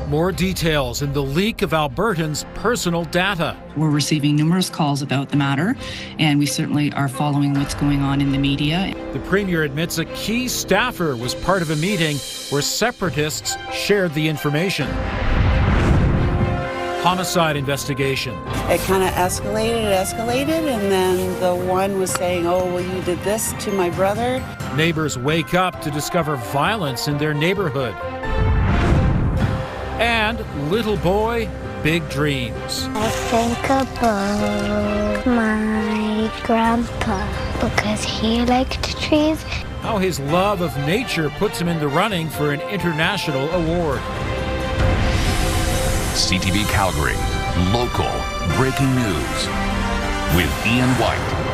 More details in the leak of Albertans' personal data. We're receiving numerous calls about the matter, and we certainly are following what's going on in the media. The Premier admits a key staffer was part of a meeting where separatists shared the information. Homicide investigation. It kind of escalated, and then the one was saying, oh, well, you did this to my brother. Neighbors wake up to discover violence in their neighborhood. And little boy, big dreams. I think about my grandpa because he liked trees. How his love of nature puts him in the running for an international award. CTV Calgary, local breaking news with Ian White.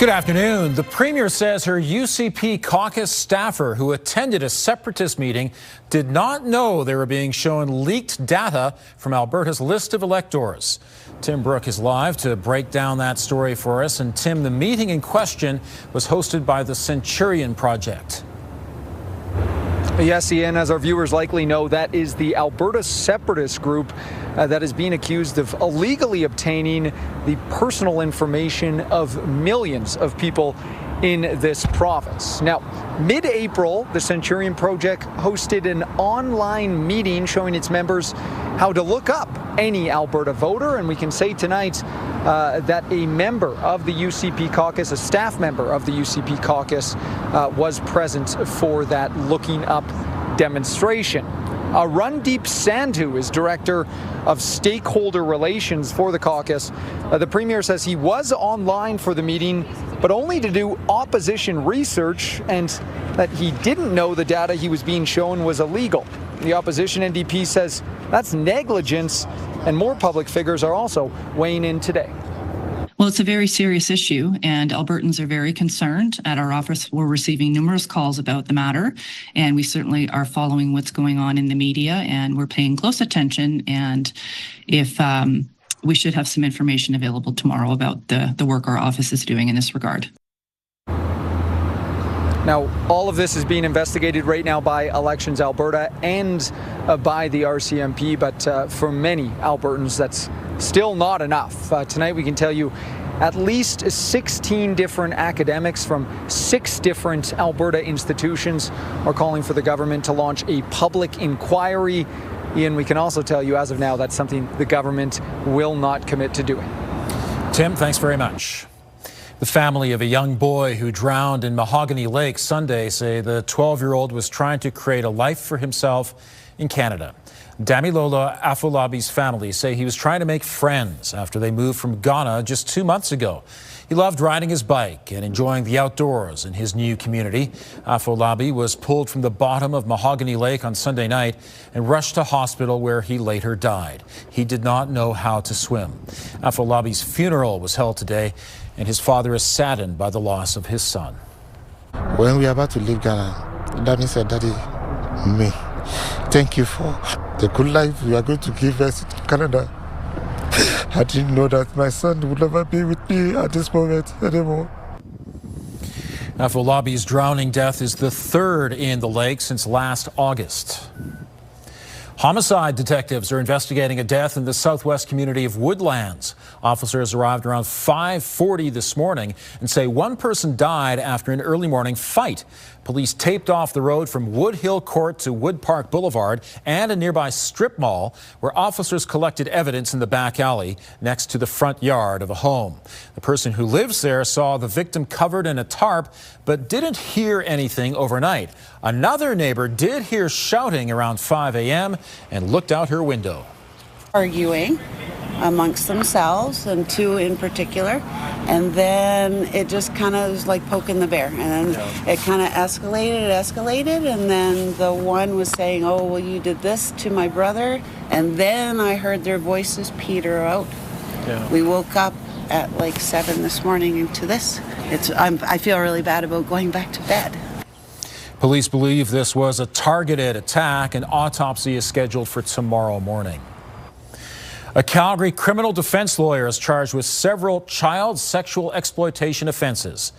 Good afternoon. The Premier says her UCP caucus staffer who attended a separatist meeting did not know they were being shown leaked data from Alberta's list of electors. Tim Brooke is live to break down that story for us. And Tim, the meeting in question was hosted by the Centurion Project. Yes, Ian, as our viewers likely know, that is the Alberta separatist group that is being accused of illegally obtaining the personal information of millions of people in this province. Now, mid-April, the Centurion Project hosted an online meeting showing its members how to look up any Alberta voter, and we can say tonight that a member of the UCP caucus, a staff member of the UCP caucus, was present for that looking up demonstration. Randeep Sandhu is Director of Stakeholder Relations for the caucus. The Premier says he was online for the meeting, but only to do opposition research, and that he didn't know the data he was being shown was illegal. The opposition NDP says that's negligence, and more public figures are also weighing in today. Well, it's a very serious issue, and Albertans are very concerned. At our office, we're receiving numerous calls about the matter, and we certainly are following what's going on in the media, and we're paying close attention. And if we should have some information available tomorrow about the work our office is doing in this regard. Now, all of this is being investigated right now by Elections Alberta and by the RCMP, but for many Albertans, that's still not enough. Tonight, we can tell you at least 16 different academics from 6 different Alberta institutions are calling for the government to launch a public inquiry. Ian, we can also tell you as of now that's something the government will not commit to doing. Tim, thanks very much. The family of a young boy who drowned in Mahogany Lake Sunday say the 12-year-old was trying to create a life for himself in Canada. Damilola Afolabi's family say he was trying to make friends after they moved from Ghana just 2 months ago. He loved riding his bike and enjoying the outdoors in his new community. Afolabi was pulled from the bottom of Mahogany Lake on Sunday night and rushed to hospital where he later died. He did not know how to swim. Afolabi's funeral was held today, and his father is saddened by the loss of his son. When we are about to leave Ghana, Daddy said, Daddy, me, thank you for the good life you are going to give us in Canada. I didn't know that my son would never be with me at this moment anymore. Afolabi's drowning death is the third in the lake since last August. Homicide detectives are investigating a death in the southwest community of Woodlands. Officers arrived around 5:40 this morning and say one person died after an early morning fight. Police taped off the road from Woodhill Court to Wood Park Boulevard and a nearby strip mall where officers collected evidence in the back alley next to the front yard of a home. The person who lives there saw the victim covered in a tarp but didn't hear anything overnight. Another neighbor did hear shouting around 5 a.m. and looked out her window. Arguing amongst themselves, and 2 in particular, and then it just kind of was like poking the bear, and then it kind of escalated, and then the one was saying, oh, well, you did this to my brother, and then I heard their voices peter out. We woke up at like 7 this morning into this. I feel really bad about going back to bed. Police believe this was a targeted attack. An autopsy is scheduled for tomorrow morning. A Calgary criminal defense lawyer is charged with several child sexual exploitation offenses.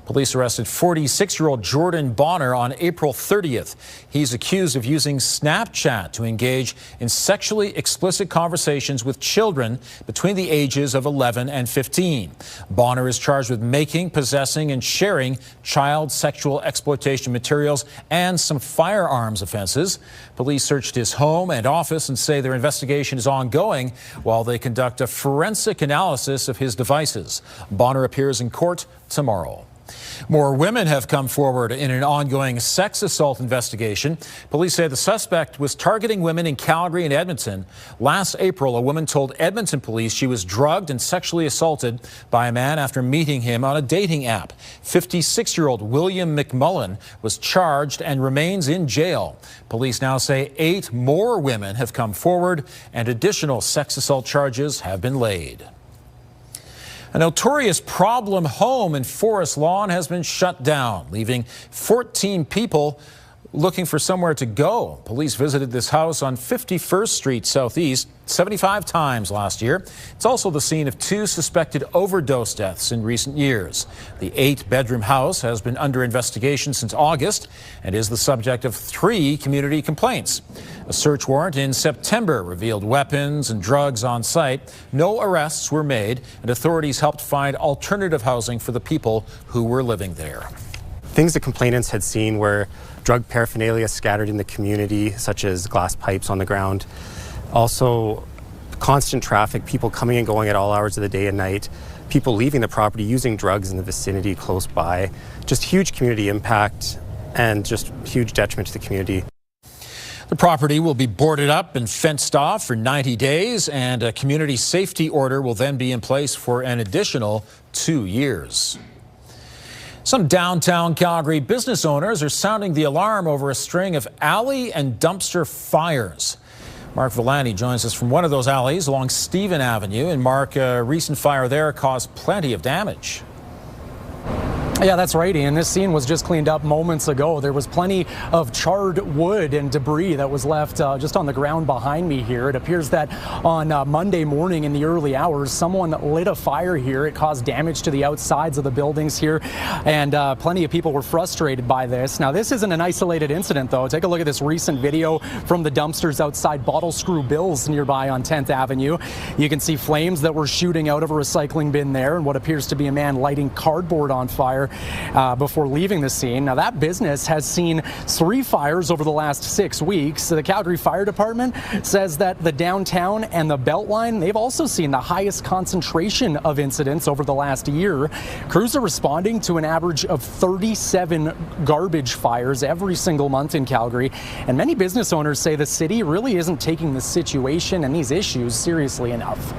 Police arrested 46-year-old Jordan Bonner on April 30th. He's accused of using Snapchat to engage in sexually explicit conversations with children between the ages of 11 and 15. Bonner is charged with making, possessing, and sharing child sexual exploitation materials and some firearms offenses. Police searched his home and office and say their investigation is ongoing while they conduct a forensic analysis of his devices. Bonner appears in court tomorrow. More women have come forward in an ongoing sex assault investigation. Police say the suspect was targeting women in Calgary and Edmonton. Last April, a woman told Edmonton police she was drugged and sexually assaulted by a man after meeting him on a dating app. 56-year-old William McMullen was charged and remains in jail. Police now say 8 more women have come forward and additional sex assault charges have been laid. A notorious problem home in Forest Lawn has been shut down, leaving 14 people looking for somewhere to go. Police visited this house on 51st Street Southeast 75 times last year. It's also the scene of 2 suspected overdose deaths in recent years. The 8-bedroom house has been under investigation since August and is the subject of 3 community complaints. A search warrant in September revealed weapons and drugs on site. No arrests were made, and authorities helped find alternative housing for the people who were living there. Things the complainants had seen were drug paraphernalia scattered in the community, such as glass pipes on the ground. Also, constant traffic, people coming and going at all hours of the day and night, people leaving the property using drugs in the vicinity close by. Just huge community impact and just huge detriment to the community. The property will be boarded up and fenced off for 90 days, and a community safety order will then be in place for an additional 2 years. Some downtown Calgary business owners are sounding the alarm over a string of alley and dumpster fires. Mark Villani joins us from one of those alleys along Stephen Avenue. And Mark, a recent fire there caused plenty of damage. Yeah, that's right, Ian. This scene was just cleaned up moments ago. There was plenty of charred wood and debris that was left just on the ground behind me here. It appears that on Monday morning in the early hours, someone lit a fire here. It caused damage to the outsides of the buildings here, and plenty of people were frustrated by this. Now, this isn't an isolated incident, though. Take a look at this recent video from the dumpsters outside Bottle Screw Bill's nearby on 10th Avenue. You can see flames that were shooting out of a recycling bin there, and what appears to be a man lighting cardboard on fire before leaving the scene. Now, that business has seen 3 fires over the last 6 weeks. The Calgary Fire Department says that the downtown and the Beltline, they've also seen the highest concentration of incidents over the last year. Crews are responding to an average of 37 garbage fires every single month in Calgary, and many business owners say the city really isn't taking the situation and these issues seriously enough.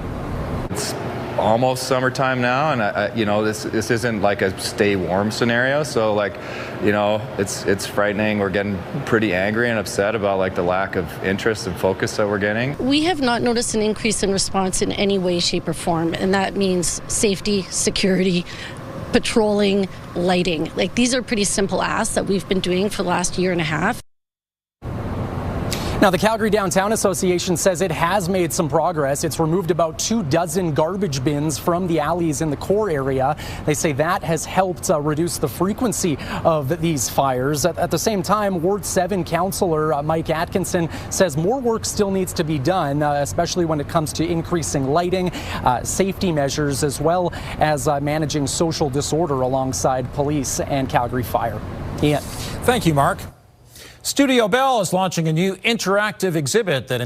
It's almost summertime now, and you know, this isn't like a stay warm scenario, so like, you know, it's frightening. We're getting pretty angry and upset about like the lack of interest and focus that we're getting. We have not noticed an increase in response in any way, shape, or form, and that means safety, security, patrolling, lighting. Like, these are pretty simple asks that we've been doing for the last year and a half. Now, the Calgary Downtown Association says it has made some progress. It's removed about 24 garbage bins from the alleys in the core area. They say that has helped reduce the frequency of these fires. At the same time, Ward 7 Councillor Mike Atkinson says more work still needs to be done, especially when it comes to increasing lighting, safety measures, as well as managing social disorder alongside police and Calgary Fire. Ian. Thank you, Mark. Studio Bell is launching a new interactive exhibit that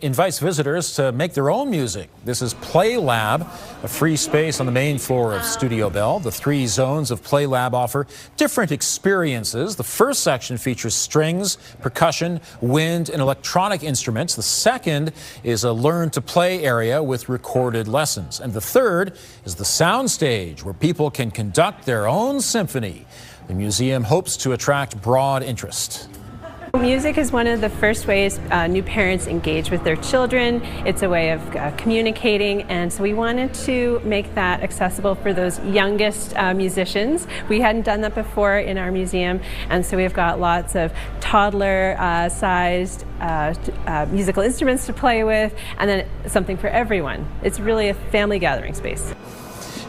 invites visitors to make their own music. This is Play Lab, a free space on the main floor of Studio Bell. The 3 zones of Play Lab offer different experiences. The first section features strings, percussion, wind, and electronic instruments. The second is a learn to play area with recorded lessons. And the third is the sound stage, where people can conduct their own symphony. The museum hopes to attract broad interest. Music is one of the first ways new parents engage with their children. It's a way of communicating, and so we wanted to make that accessible for those youngest musicians. We hadn't done that before in our museum, and so we've got lots of toddler-sized musical instruments to play with, and then something for everyone. It's really a family gathering space.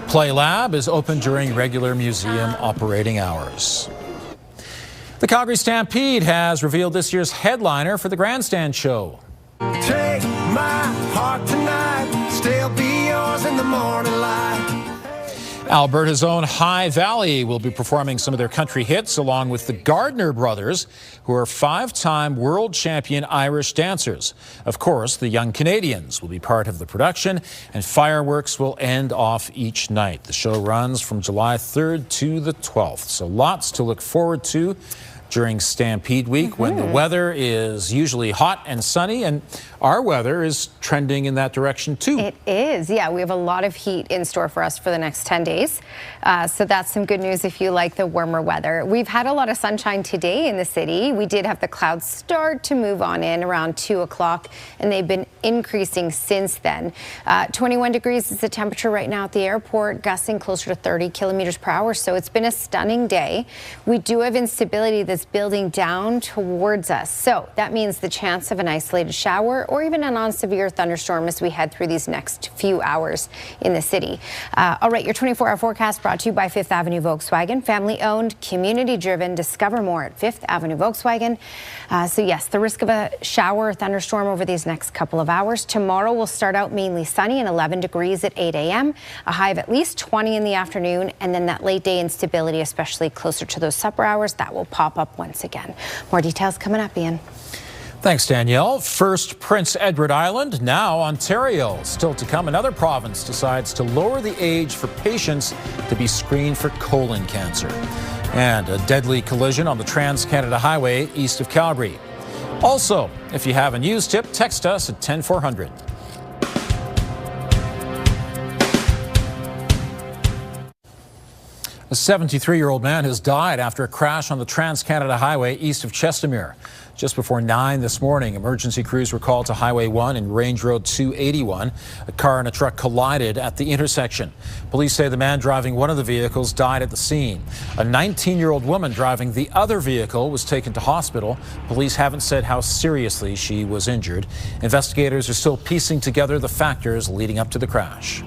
Play Lab is open during regular museum operating hours. The Calgary Stampede has revealed this year's headliner for the Grandstand Show. Take my heart tonight, still be yours in the morning light. Alberta's own High Valley will be performing some of their country hits along with the Gardner brothers, who are 5-time world champion Irish dancers. Of course, the Young Canadians will be part of the production, and fireworks will end off each night. The show runs from July 3rd to the 12th, so lots to look forward to during Stampede Week, when the weather is usually hot and sunny, and our weather is trending in that direction too. It is, yeah. We have a lot of heat in store for us for the next 10 days. So that's some good news if you like the warmer weather. We've had a lot of sunshine today in the city. We did have the clouds start to move on in around 2 o'clock, and they've been increasing since then. 21 degrees is the temperature right now at the airport, gusting closer to 30 kilometers per hour. So it's been a stunning day. We do have instability that's building down towards us. So that means the chance of an isolated shower or even a non-severe thunderstorm as we head through these next few hours in the city. All right, your 24-hour forecast brought to you by 5th Avenue Volkswagen. Family-owned, community-driven. Discover more at 5th Avenue Volkswagen. So yes, the risk of a shower or thunderstorm over these next couple of hours. Tomorrow will start out mainly sunny and 11 degrees at 8 a.m. A high of at least 20 in the afternoon, and then that late day instability, especially closer to those supper hours, that will pop up once again. More details coming up, Ian. Thanks, Danielle. First, Prince Edward Island, now Ontario. Still to come, another province decides to lower the age for patients to be screened for colon cancer. And a deadly collision on the Trans-Canada Highway east of Calgary. Also, if you have a news tip, text us at 10400. A 73-year-old man has died after a crash on the Trans-Canada Highway east of Chestermere. Just before 9 this morning, emergency crews were called to Highway 1 and Range Road 281. A car and a truck collided at the intersection. Police say the man driving one of the vehicles died at the scene. A 19-year-old woman driving the other vehicle was taken to hospital. Police haven't said how seriously she was injured. Investigators are still piecing together the factors leading up to the crash.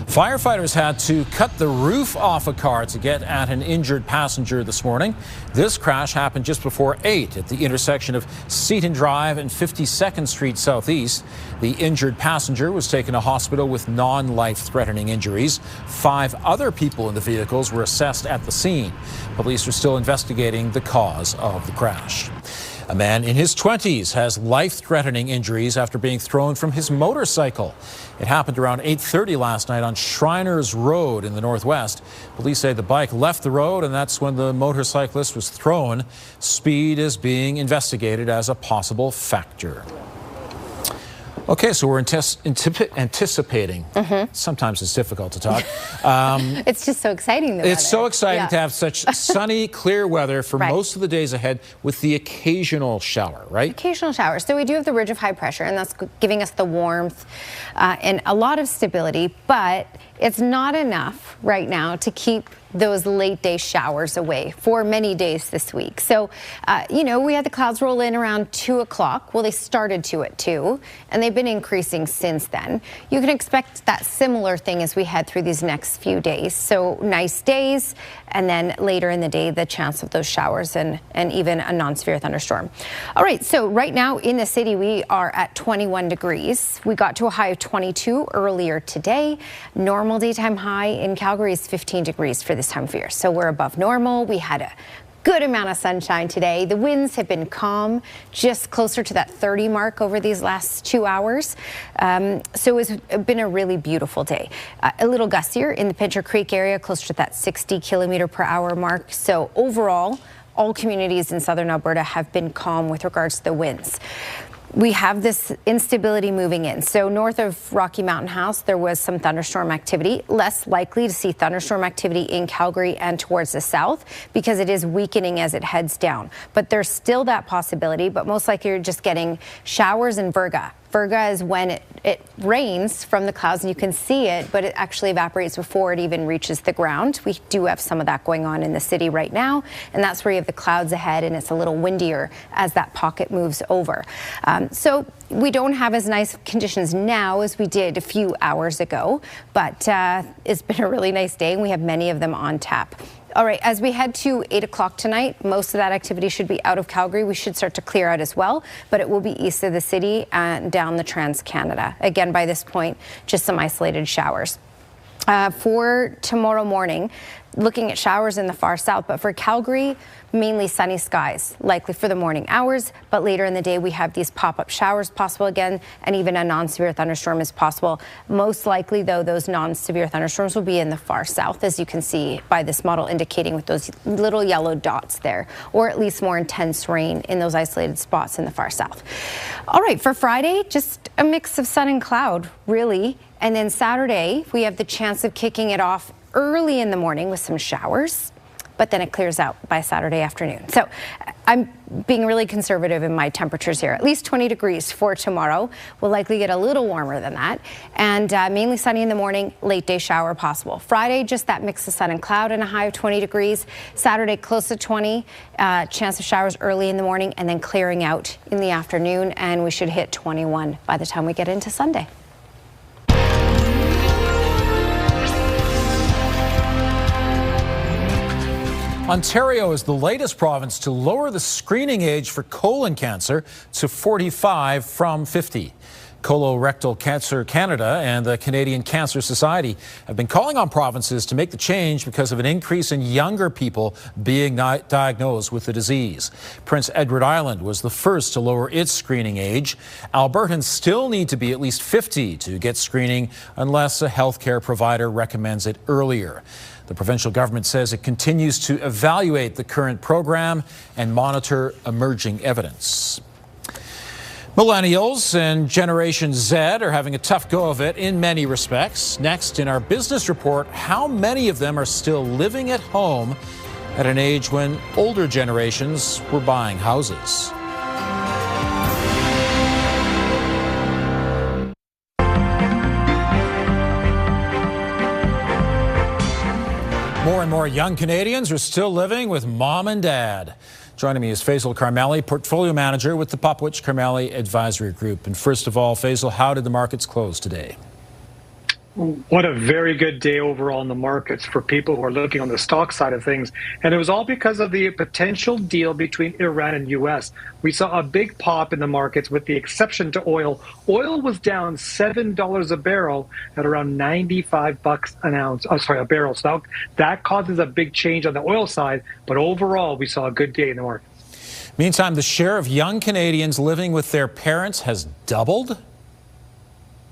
Firefighters had to cut the roof off a car to get at an injured passenger this morning. This crash happened just before 8 at the intersection of Seton Drive and 52nd Street Southeast. The injured passenger was taken to hospital with non-life-threatening injuries. 5 other people in the vehicles were assessed at the scene. Police are still investigating the cause of the crash. A man in his 20s has life-threatening injuries after being thrown from his motorcycle. It happened around 8:30 last night on Shriners Road in the northwest. Police say the bike left the road, and that's when the motorcyclist was thrown. Speed is being investigated as a possible factor. Okay, so we're anticipating. Sometimes it's difficult to talk. It's just so exciting. It's so exciting to have such sunny, clear weather for most of the days ahead with the occasional shower, right? Occasional shower. So we do have the ridge of high pressure, and that's giving us the warmth and a lot of stability, but it's not enough right now to keep those late day showers away for many days this week. So, we had the clouds roll in around 2 o'clock. Well, they started to at 2, and they've been increasing since then. You can expect that similar thing as we head through these next few days. So nice days, and then later in the day, the chance of those showers and even a non-severe thunderstorm. All right, so right now in the city, we are at 21 degrees. We got to a high of 22 earlier today. Normal daytime high in Calgary is 15 degrees for this time of year. So we're above normal. We had a good amount of sunshine today. The winds have been calm, just closer to that 30 mark over these last 2 hours. So it's been a really beautiful day. A little gustier in the Pincher Creek area, closer to that 60 kilometer per hour mark. So overall, all communities in southern Alberta have been calm with regards to the winds. We have this instability moving in. So north of Rocky Mountain House, there was some thunderstorm activity. Less likely to see thunderstorm activity in Calgary and towards the south because it is weakening as it heads down. But there's still that possibility, but most likely you're just getting showers and virga Virga is when it rains from the clouds and you can see it, but it actually evaporates before it even reaches the ground. We do have some of that going on in the city right now, and that's where you have the clouds ahead and it's a little windier as that pocket moves over. So we don't have as nice conditions now as we did a few hours ago, but it's been a really nice day and we have many of them on tap. All right, as we head to 8 o'clock tonight, most of that activity should be out of Calgary. We should start to clear out as well, but it will be east of the city and down the Trans-Canada. Again, by this point, just some isolated showers. For tomorrow morning, looking at showers in the far south, but for Calgary, mainly sunny skies, likely for the morning hours, but later in the day we have these pop-up showers possible again, and even a non-severe thunderstorm is possible. Most likely, though, those non-severe thunderstorms will be in the far south, as you can see by this model indicating with those little yellow dots there, or at least more intense rain in those isolated spots in the far south. All right, for Friday, just a mix of sun and cloud, really. And then Saturday, we have the chance of kicking it off early in the morning with some showers, but then it clears out by Saturday afternoon. So I'm being really conservative in my temperatures here. At least 20 degrees for tomorrow. We'll likely get a little warmer than that. And mainly sunny in the morning, late day shower possible. Friday, just that mix of sun and cloud and a high of 20 degrees. Saturday, close to 20. Chance of showers early in the morning and then clearing out in the afternoon. And we should hit 21 by the time we get into Sunday. Ontario is the latest province to lower the screening age for colon cancer to 45 from 50. Colorectal Cancer Canada and the Canadian Cancer Society have been calling on provinces to make the change because of an increase in younger people being diagnosed with the disease. Prince Edward Island was the first to lower its screening age. Albertans still need to be at least 50 to get screening unless a healthcare provider recommends it earlier. The provincial government says it continues to evaluate the current program and monitor emerging evidence. Millennials and Generation Z are having a tough go of it in many respects. Next, in our business report, how many of them are still living at home at an age when older generations were buying houses? More and more young Canadians are still living with mom and dad. Joining me is Faisal Karmali, Portfolio Manager with the Popwich Karmali Advisory Group. And first of all, Faisal, how did the markets close today? What a very good day overall in the markets for people who are looking on the stock side of things. And it was all because of the potential deal between Iran and U.S. We saw a big pop in the markets with the exception to oil. Oil was down $7 a barrel at around 95 bucks an ounce. A barrel. So that causes a big change on the oil side. But overall, we saw a good day in the market. Meantime, the share of young Canadians living with their parents has doubled.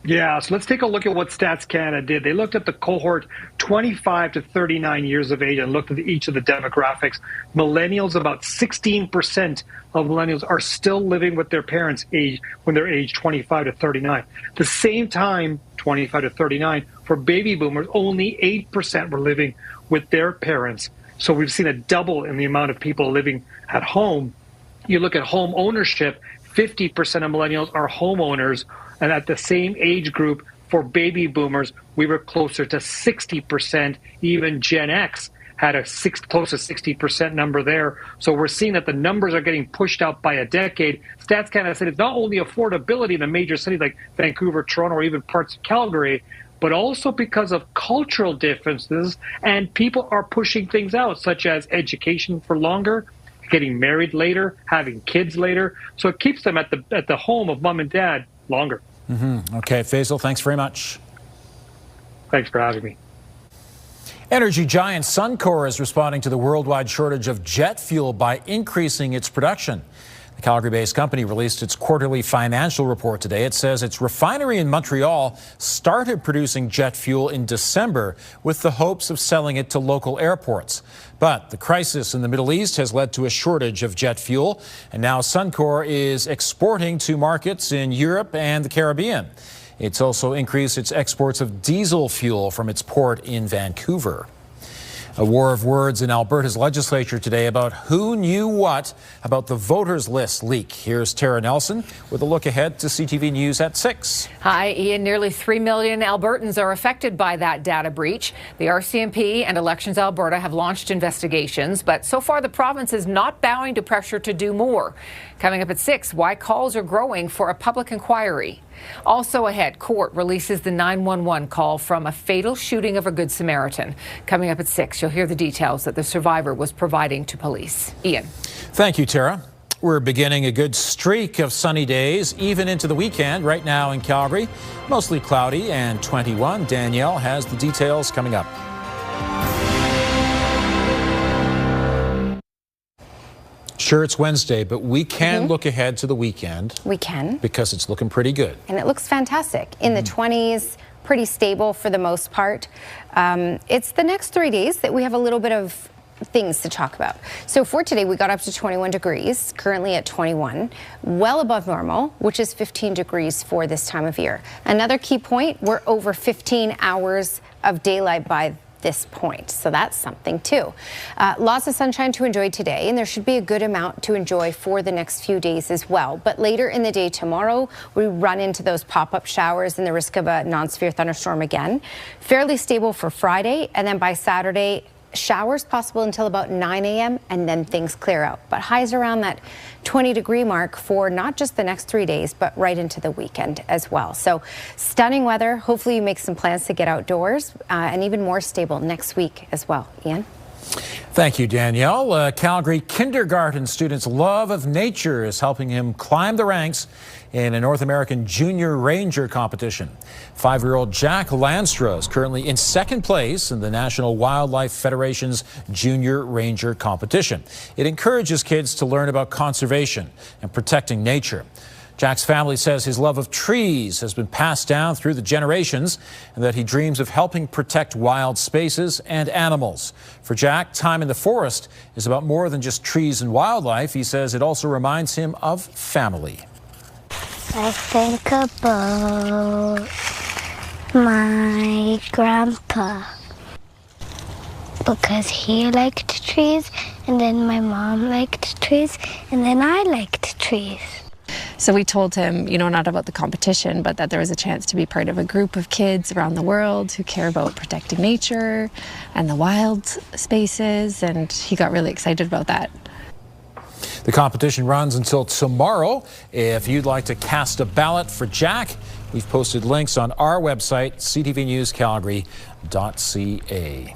Yeah, so let's take a look at what Stats Canada did. They looked at the cohort 25 to 39 years of age and looked at each of the demographics. Millennials, about 16% of millennials are still living with their parents when they're age 25 to 39. The same time, 25 to 39, for baby boomers, only 8% were living with their parents. So we've seen a double in the amount of people living at home. You look at home ownership, 50% of millennials are homeowners. And at the same age group for baby boomers, we were closer to 60%. Even Gen X had a close to 60% number there. So we're seeing that the numbers are getting pushed out by a decade. Stats Canada said it's not only affordability in the major cities like Vancouver, Toronto, or even parts of Calgary, but also because of cultural differences. And people are pushing things out, such as education for longer, getting married later, having kids later. So it keeps them at the home of mom and dad longer. Okay, Faisal, thanks very much. Thanks for having me. Energy giant Suncor is responding to the worldwide shortage of jet fuel by increasing its production. The Calgary-based company released its quarterly financial report today. It says its refinery in Montreal started producing jet fuel in December with the hopes of selling it to local airports. But the crisis in the Middle East has led to a shortage of jet fuel, and now Suncor is exporting to markets in Europe and the Caribbean. It's also increased its exports of diesel fuel from its port in Vancouver. A war of words in Alberta's legislature today about who knew what about the voters list leak. Here's Tara Nelson with a look ahead to CTV News at 6. Hi, Ian. Nearly 3 million Albertans are affected by that data breach. The RCMP and Elections Alberta have launched investigations, but so far the province is not bowing to pressure to do more. Coming up at 6, why calls are growing for a public inquiry. Also ahead, court releases the 911 call from a fatal shooting of a Good Samaritan. Coming up at 6, you'll hear the details that the survivor was providing to police. Ian. Thank you, Tara. We're beginning a good streak of sunny days, even into the weekend. Right now in Calgary, mostly cloudy and 21. Danielle has the details coming up. Sure, it's Wednesday, but we can look ahead to the weekend. We can. Because it's looking pretty good. And it looks fantastic. In the 20s, pretty stable for the most part. It's the next 3 days that we have a little bit of things to talk about. So for today, we got up to 21 degrees, currently at 21, well above normal, which is 15 degrees for this time of year. Another key point, we're over 15 hours of daylight by this point, so that's something too. Lots of sunshine to enjoy today, and there should be a good amount to enjoy for the next few days as well. But later in the day tomorrow, we run into those pop-up showers and the risk of a non-severe thunderstorm again. Fairly stable for Friday, and then by Saturday, showers possible until about 9 a.m. and then things clear out. But highs around that 20-degree mark for not just the next 3 days, but right into the weekend as well. So stunning weather. Hopefully you make some plans to get outdoors, and even more stable next week as well. Ian? Thank you, Danielle. Calgary kindergarten student's love of nature is helping him climb the ranks in a North American Junior Ranger competition. 5-year-old Jack Lanstra is currently in second place in the National Wildlife Federation's Junior Ranger competition. It encourages kids to learn about conservation and protecting nature. Jack's family says his love of trees has been passed down through the generations and that he dreams of helping protect wild spaces and animals. For Jack, time in the forest is about more than just trees and wildlife. He says it also reminds him of family. I think about my grandpa because he liked trees, and then my mom liked trees, and then I liked trees. So we told him, not about the competition, but that there was a chance to be part of a group of kids around the world who care about protecting nature and the wild spaces, and he got really excited about that. The competition runs until tomorrow. If you'd like to cast a ballot for Jack, we've posted links on our website, ctvnewscalgary.ca.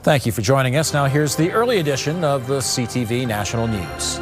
Thank you for joining us. Now here's the early edition of the CTV National News.